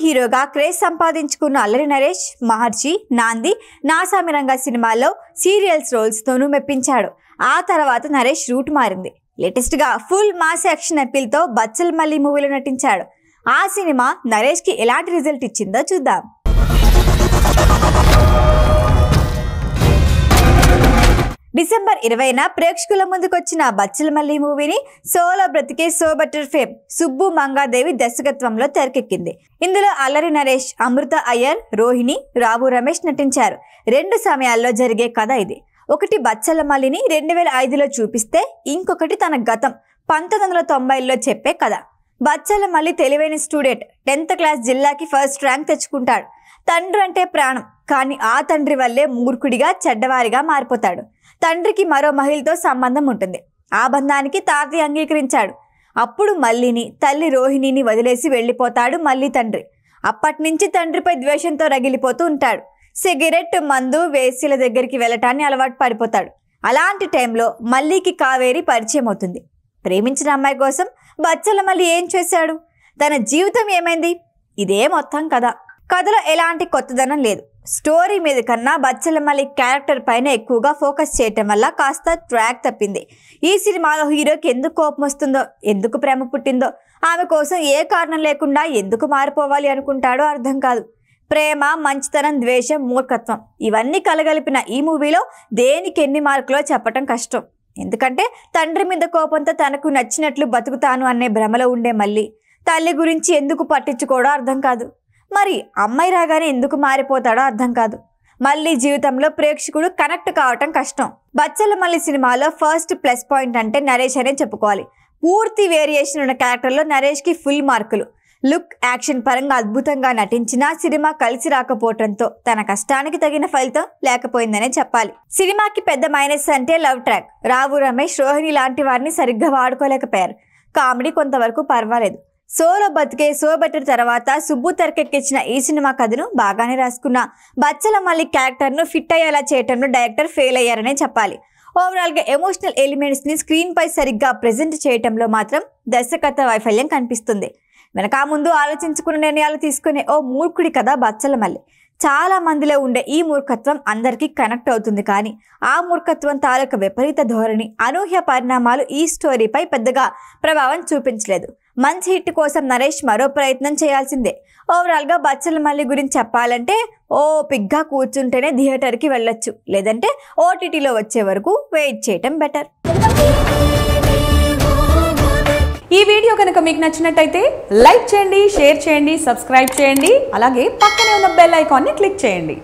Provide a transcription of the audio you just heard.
హీరోగా క్రేజ్ సంపాదించుకున్న అల్లరి నరేష్ మహర్షి, నాంది, నాసామిరంగా సినిమాల్లో సీరియల్స్ రోల్స్ తోనూ మెప్పించాడు. ఆ తర్వాత నరేష్ రూట్ మారింది. లేటెస్ట్ గా ఫుల్ మాస్ యాక్షన్ అపీల్ తో బచ్చల్ మల్లి మూవీలో నటించాడు. ఆ సినిమా నరేష్ కి ఎలాంటి రిజల్ట్ ఇచ్చిందో చూద్దాం. డిసెంబర్ 20న ప్రేక్షకుల ముందుకొచ్చిన బచ్చల్ మల్లి మూవీని సోలో బ్రతికే so better fame Subbu Mangadevi దర్శకత్వంలో తెరకెక్కింది. ఇందులో అల్లరి నరేష్, అమృత అయ్యర్, రోహిణి, రావు రమేష్ నటించారు. 2 సమయాల్లో జరిగే కథ ఇది. ఒకటి బచ్చల మల్లిని 2005లో చూపిస్తే, ఇంకొకటి తన గతం 1990లో చెప్పే కథ. బచ్చల మల్లి తెలివైన స్టూడెంట్. 10th క్లాస్ జిల్లాకి ఫస్ట్ ర్యాంక్ తెచ్చుకుంటాడు. తండ్రి అంటే ప్రాణం, కానీ ఆ తండ్రి వల్లే మూర్ఖుడిగా, చెడ్డవారిగా మారిపోతాడు. తండ్రికి మరో మహిళతో సంబంధం ఉంటుంది. ఆ బంధానికి తాతయ్య అంగీకరించాడు. అప్పుడు మల్లిని, తల్లి రోహిణిని వదిలేసి వెళ్ళిపోతాడు మల్లి తండ్రి. అప్పటి నుంచి తండ్రిపై ద్వేషంతో రగిలిపోతూ ఉంటాడు. సిగరెట్, మందు, వేశ్యల దగ్గరికి వెళ్ళటాన్ని అలవాటు పడిపోతాడు. అలాంటి టైంలో మల్లికి కావేరి పరిచయం అవుతుంది. ప్రేమించిన అమ్మాయి కోసం బచ్చల మల్లి ఏం చేశాడు? తన జీవితం ఏమైంది? ఇదే మొత్తం కథ. కథలో ఎలాంటి కొత్తదనం లేదు. స్టోరీ మీద కన్నా బచ్చల మల్లి క్యారెక్టర్ పైన ఎక్కువగా ఫోకస్ చేయటం వల్ల కాస్త ట్రాక్ తప్పింది. ఈ సినిమాలో హీరోకి ఎందుకు కోపం వస్తుందో, ఎందుకు ప్రేమ పుట్టిందో, ఆమె కోసం ఏ కారణం లేకుండా ఎందుకు మారిపోవాలి అనుకుంటాడో అర్థం కాదు. ప్రేమ, మంచితనం, ద్వేషం, మూర్ఖత్వం ఇవన్నీ కలగలిపిన ఈ మూవీలో దేనికి ఎన్ని మార్కులో చెప్పటం కష్టం. ఎందుకంటే తండ్రి మీద కోపంతో తనకు నచ్చినట్లు బతుకుతాను అనే భ్రమలో ఉండే మల్లి తల్లి గురించి ఎందుకు పట్టించుకోవడో అర్థం కాదు. మరి అమ్మాయి రాగానే ఎందుకు మారిపోతాడో అర్థం కాదు. మళ్ళీ జీవితంలో ప్రేక్షకుడు కనెక్ట్ కావటం కష్టం. బచ్చల మల్లి సినిమాలో ఫస్ట్ ప్లస్ పాయింట్ అంటే నరేష్ అనే చెప్పుకోవాలి. పూర్తి వేరియేషన్ ఉన్న క్యారెక్టర్లో నరేష్కి ఫుల్ మార్కులు. లుక్, యాక్షన్ పరంగా అద్భుతంగా నటించినా సినిమా కలిసి రాకపోవడంతో తన కష్టానికి తగిన ఫలితం లేకపోయిందనే చెప్పాలి. సినిమాకి పెద్ద మైనస్ అంటే లవ్ ట్రాక్. రావు రమేష్, రోహిణి లాంటి వారిని సరిగ్గా వాడుకోలేకపోయారు. కామెడీ కొంతవరకు పర్వాలేదు. సోలో బతికే సో బెటర్ తర్వాత సుబ్బు తెరకెక్కించిన ఈ సినిమా కథను బాగానే రాసుకున్న బచ్చల మల్లి క్యారెక్టర్ను ఫిట్ అయ్యేలా చేయటంలో డైరెక్టర్ ఫెయిల్ అయ్యారనే చెప్పాలి. ఓవరాల్గా ఎమోషనల్ ఎలిమెంట్స్ని స్క్రీన్ పై సరిగ్గా ప్రెజెంట్ చేయటంలో మాత్రం దర్శకత్వ వైఫల్యం కనిపిస్తుంది. వెనక ముందు ఆలోచించుకున్న నిర్ణయాలు తీసుకునే ఓ మూర్ఖుడి కథ బచ్చల మల్లి. చాలా మందిలో ఉండే ఈ మూర్ఖత్వం అందరికీ కనెక్ట్ అవుతుంది. కానీ ఆ మూర్ఖత్వం తాలూకు విపరీత ధోరణి, అనూహ్య పరిణామాలు ఈ స్టోరీపై పెద్దగా ప్రభావం చూపించలేదు. మంచి హిట్ కోసం నరేష్ మరో ప్రయత్నం చేయాల్సిందే. ఓవరాల్గా బచ్చల మల్లి గురించి చెప్పాలంటే పిగ్గా కూర్చుంటేనే థియేటర్కి వెళ్ళొచ్చు, లేదంటే ఓటీటీలో వచ్చే వరకు వెయిట్ చేయటం బెటర్. ఈ వీడియో కనుక మీకు నచ్చినట్టయితే లైక్ చేయండి, షేర్ చేయండి, సబ్స్క్రైబ్ చేయండి. అలాగే పక్కనే ఉన్న బెల్ ఐకాన్ని క్లిక్ చేయండి.